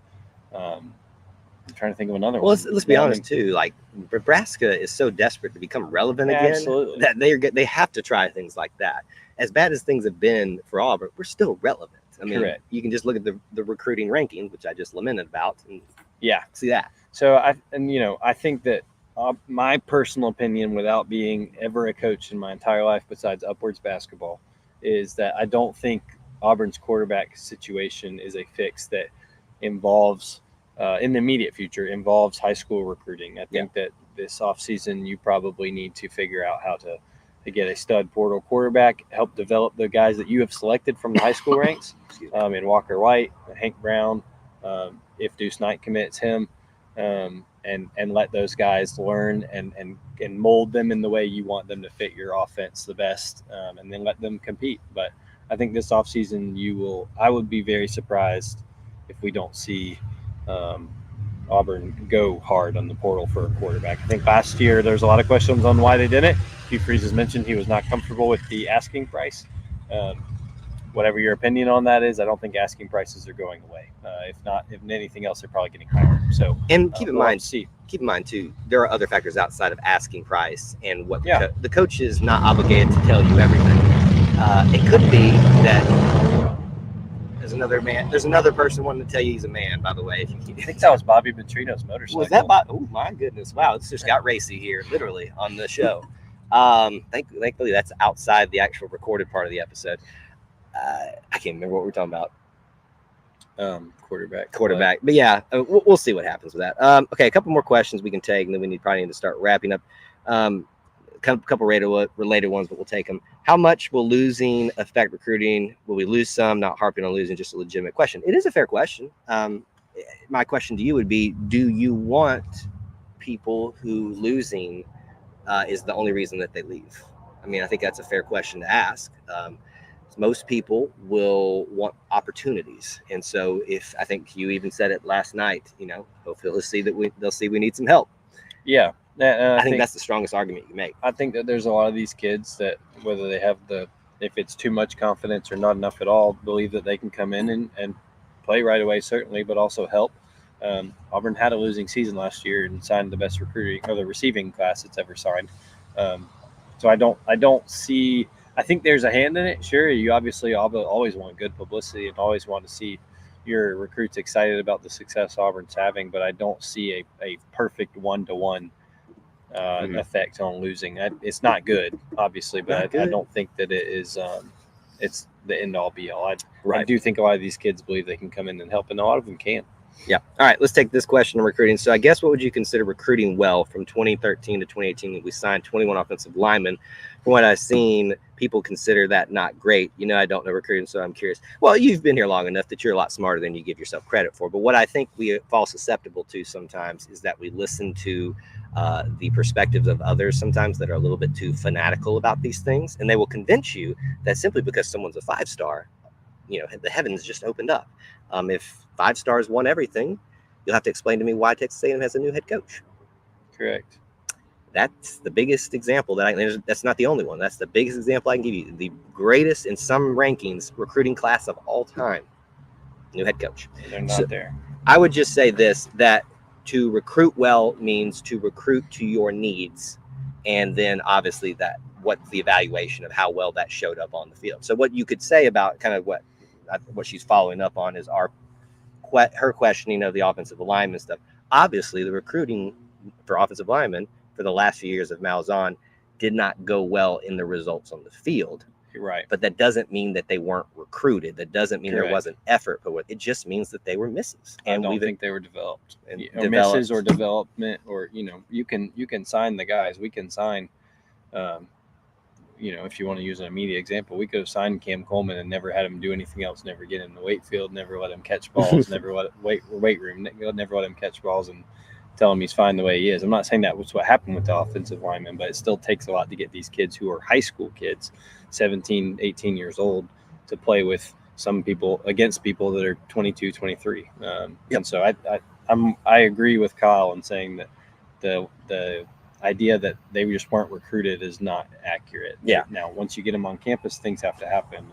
B: I'm trying to think of another one.
A: Let's be honest too. Like Nebraska is so desperate to become relevant again that they have to try things like that. As bad as things have been for Auburn, we're still relevant. I mean, correct. You can just look at the recruiting rankings, which I just lamented about, and see that.
B: So I think that my personal opinion, without being ever a coach in my entire life besides upwards basketball, is that I don't think Auburn's quarterback situation is a fix that involves. In the immediate future, involves high school recruiting. I think that this offseason you probably need to figure out how to get a stud portal quarterback, help develop the guys that you have selected from the high school ranks, in Walker White, Hank Brown, if Deuce Knight commits him, and let those guys learn and mold them in the way you want them to fit your offense the best, and then let them compete. But I think this offseason I would be very surprised if we don't see Auburn go hard on the portal for a quarterback. I think last year there's a lot of questions on why they didn't. Hugh Freeze has mentioned he was not comfortable with the asking price. Whatever your opinion on that is, I don't think asking prices are going away. If anything else, they're probably getting higher. So,
A: and keep in mind too, there are other factors outside of asking price and what the coach is not obligated to tell you everything. It could be that. There's another person wanting to tell you he's a man, by the way.
B: I think that was Bobby Petrino's motorcycle.
A: Was that Oh, my goodness. Wow, it's just got racy here, literally, on the show. Thankfully, that's outside the actual recorded part of the episode. I can't remember what we're talking about. Quarterback. But yeah, we'll see what happens with that. Okay, a couple more questions we can take, and then we probably need to start wrapping up. couple related ones, but we'll take them. How much will losing affect recruiting? Will we lose some? Not harping on losing, just a legitimate question. It is a fair question. My question to you would be, do you want people who losing is the only reason that they leave? I mean, I think that's a fair question to ask. Most people will want opportunities, and so if I think you even said it last night, hopefully they'll see we need some help.
B: Yeah,
A: I think that's the strongest argument you make.
B: I think that there's a lot of these kids that, whether they have if it's too much confidence or not enough at all, believe that they can come in and play right away, certainly, but also help. Auburn had a losing season last year and signed the best the receiving class it's ever signed. So I don't see. I think there's a hand in it. Sure, you obviously always want good publicity and always want to see your recruits excited about the success Auburn's having, but I don't see a perfect one-to-one effect on losing. It's not good, obviously, but I don't think that it is. It's the end-all, be-all. I do think a lot of these kids believe they can come in and help, and a lot of them can.
A: Yeah. All right, let's take this question on recruiting. So I guess what would you consider recruiting well from 2013 to 2018? We signed 21 offensive linemen. From what I've seen, people consider that not great. I don't know recruiting, so I'm curious. Well, you've been here long enough that you're a lot smarter than you give yourself credit for. But what I think we fall susceptible to sometimes is that we listen to the perspectives of others sometimes that are a little bit too fanatical about these things. And they will convince you that simply because someone's a 5-star, the heavens just opened up. If 5 stars won everything, you'll have to explain to me why Texas A&M has a new head coach.
B: Correct.
A: That's the biggest example that's not the only one. That's the biggest example I can give you. The greatest in some rankings recruiting class of all time, new head coach.
B: They're not there.
A: I would just say this, that to recruit well means to recruit to your needs. And then obviously what's the evaluation of how well that showed up on the field. So what you could say about kind of what she's following up on is her questioning of the offensive alignment stuff. Obviously, the recruiting for offensive linemen for the last few years of Malzahn did not go well in the results on the field.
B: You're right.
A: But that doesn't mean that they weren't recruited. That doesn't mean
B: Correct.
A: There wasn't effort. But it just means that they were misses.
B: And I don't think they were developed. Or misses or development, or you can sign the guys. We can sign. If you want to use an immediate example, we could have signed Cam Coleman and never had him do anything else, never get in the weight field, never let him catch balls, never let weight room, never let him catch balls and tell him he's fine the way he is. I'm not saying that was what happened with the offensive linemen, but it still takes a lot to get these kids who are high school kids, 17, 18 years old, to play with some people against people that are 22, 23. And so I agree with Kyle in saying that the idea that they just weren't recruited is not accurate.
A: Yeah.
B: Now, once you get them on campus, things have to happen,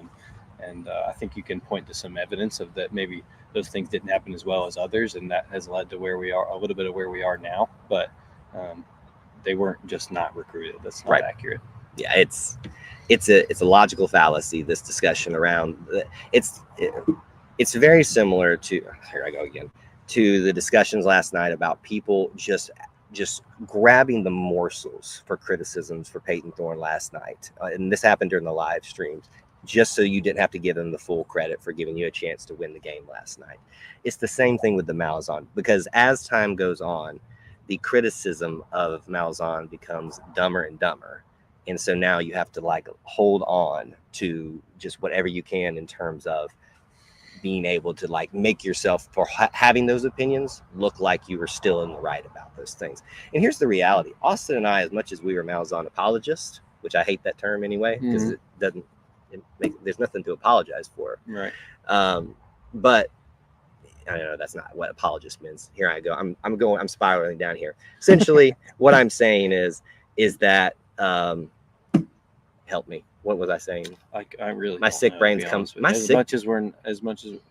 B: and I think you can point to some evidence of that. Maybe those things didn't happen as well as others, and that has led to where we are, a little bit of where we are now. But they weren't just not recruited. That's not accurate.
A: Yeah, it's a logical fallacy. This discussion around it's very similar to to the discussions last night about people just grabbing the morsels for criticisms for Peyton Thorne last night. And this happened during the live streams, just so you didn't have to give them the full credit for giving you a chance to win the game last night. It's the same thing with the Malzahn, because as time goes on, the criticism of Malzahn becomes dumber and dumber. And so now you have to hold on to just whatever you can in terms of being able to make yourself, for having those opinions, look like you were still in the right about those things. And here's the reality. Austin and I, as much as we were Malzahn apologists, which I hate that term anyway, because there's nothing to apologize for.
B: Right.
A: But I know that's not what apologist means. Here I go. I'm spiraling down here. Essentially, what I'm saying is that help me. What was I saying?
B: I really
A: my sick brains come.
B: As much as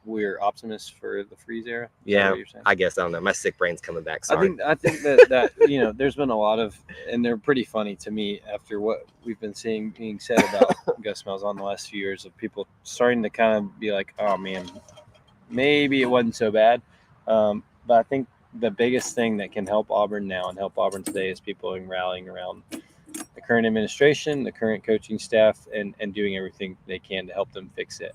B: we're optimists for the freeze era.
A: Yeah, I guess I don't know. My sick brain's coming back. Sorry.
B: I think that there's been a lot of, and they're pretty funny to me after what we've been seeing being said about Gus Malzahn the last few years, of people starting to kind of be like, oh man, maybe it wasn't so bad. But I think the biggest thing that can help Auburn now and help Auburn today is people rallying around the current administration, the current coaching staff, and doing everything they can to help them fix it.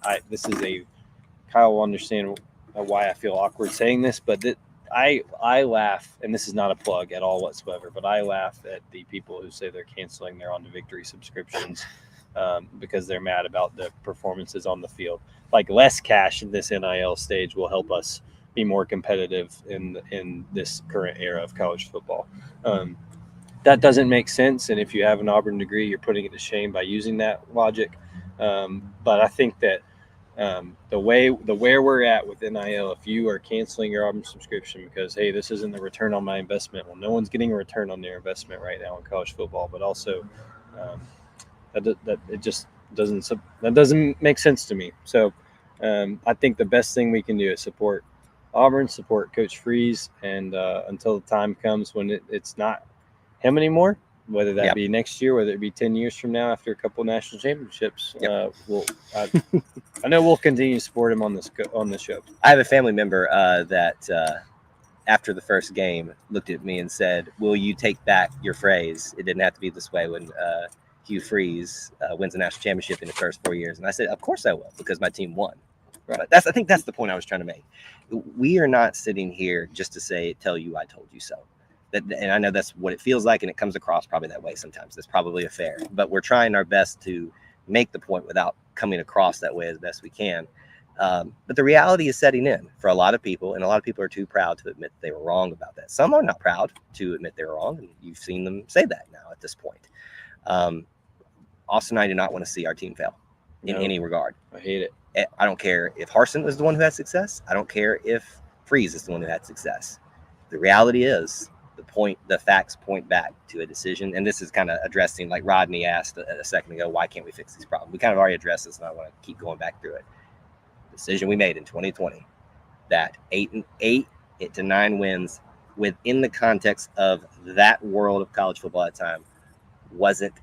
B: Kyle will understand why I feel awkward saying this, but I laugh, and this is not a plug at all whatsoever, but I laugh at the people who say they're canceling their On to Victory subscriptions because they're mad about the performances on the field. Like, less cash in this NIL stage will help us be more competitive in this current era of college football. That doesn't make sense, and if you have an Auburn degree, you're putting it to shame by using that logic. But I think that where we're at with NIL, if you are canceling your Auburn subscription because, hey, this isn't the return on my investment, well, no one's getting a return on their investment right now in college football. But also, that it just doesn't make sense to me. So I think the best thing we can do is support Auburn, support Coach Freeze, and until the time comes when it's not him anymore, whether that be next year, whether it be 10 years from now after a couple of national championships, I know we'll continue to support him on this show.
A: I have a family member that after the first game looked at me and said, "Will you take back your phrase? It didn't have to be this way when Hugh Freeze wins a national championship in the first 4 years." And I said, "Of course I will, because my team won." Right. But I think that's the point I was trying to make. We are not sitting here just to tell you I told you so. And I know that's what it feels like, and it comes across probably that way sometimes. That's probably a fair, but we're trying our best to make the point without coming across that way as best we can. But the reality is setting in for a lot of people, and a lot of people are too proud to admit they were wrong about that. Some are not proud to admit they were wrong, and you've seen them say that now at this point. Austin and I do not want to see our team fail in any regard.
B: I hate it.
A: I don't care if Harsin is the one who had success. I don't care if Freeze is the one who had success. The reality is, the facts point back to a decision, and this is kind of addressing, like Rodney asked a second ago, why can't we fix these problems? We kind of already addressed this, and I want to keep going back through it. The decision we made in 2020, that 8 to 9 wins within the context of that world of college football at the time wasn't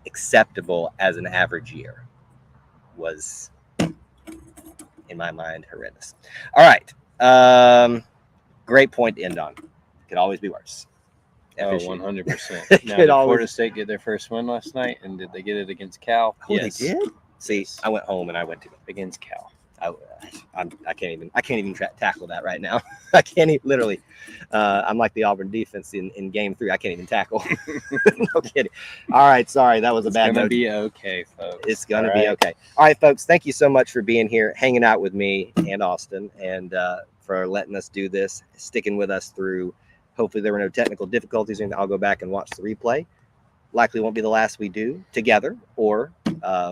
A: acceptable as an average year, was, in my mind, horrendous. All right. Great point to end on. Could always be worse.
B: Oh, 100%. Now, did Florida State get their first win last night, and did they get it against Cal?
A: Oh, yes. They did? See, I went home and I went to
B: against Cal.
A: I can't even tackle that right now. I can't even, literally. I'm like the Auburn defense in game 3. I can't even tackle. No kidding. All right, sorry, that was a bad note.
B: It's gonna be okay, folks.
A: It's gonna be okay. All right, folks. Thank you so much for being here, hanging out with me and Austin, and for letting us do this, sticking with us through. Hopefully there were no technical difficulties, and I'll go back and watch the replay. Likely won't be the last we do together or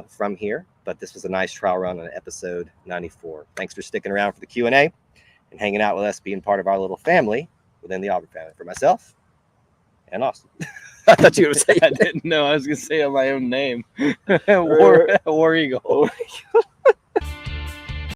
A: from here, but this was a nice trial run on episode 94. Thanks for sticking around for the Q&A and hanging out with us, being part of our little family within the Auburn family. For myself and Austin. I thought you were going to say
B: I didn't know. I was going to say my own name. War Eagle.